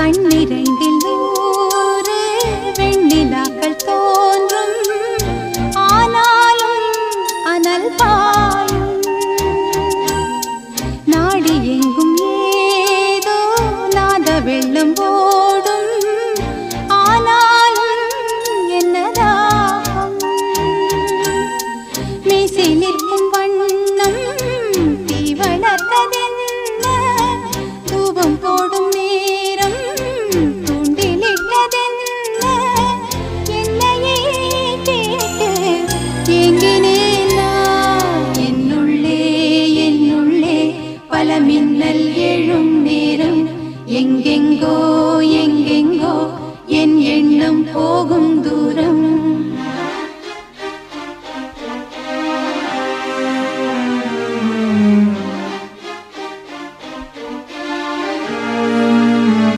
கண்ணிரண்டில் நூறு வெண்ணிலாக்கள் தோன்றும், ஆனாலும் அனல் பாயும். நாடி எங்கும் ஏதோ நாத வெள்ளம் ஓடும், ஆனாலும் என்னதாகும். மீசை நிற்கும் வண்ணம் தீ வளர்த்ததென்ன, தூபம் போடும் நேரம் தூண்டிலிட்டதென்ன. என்னையே கேட்டு ஏங்கினேன் நான். என்னுள்ளே என்னுள்ளே பல மின்னல் எழும் நேரம், எங்கெங்கோ எங்கெங்கோ என் எண்ணம் போகும் தூரம்.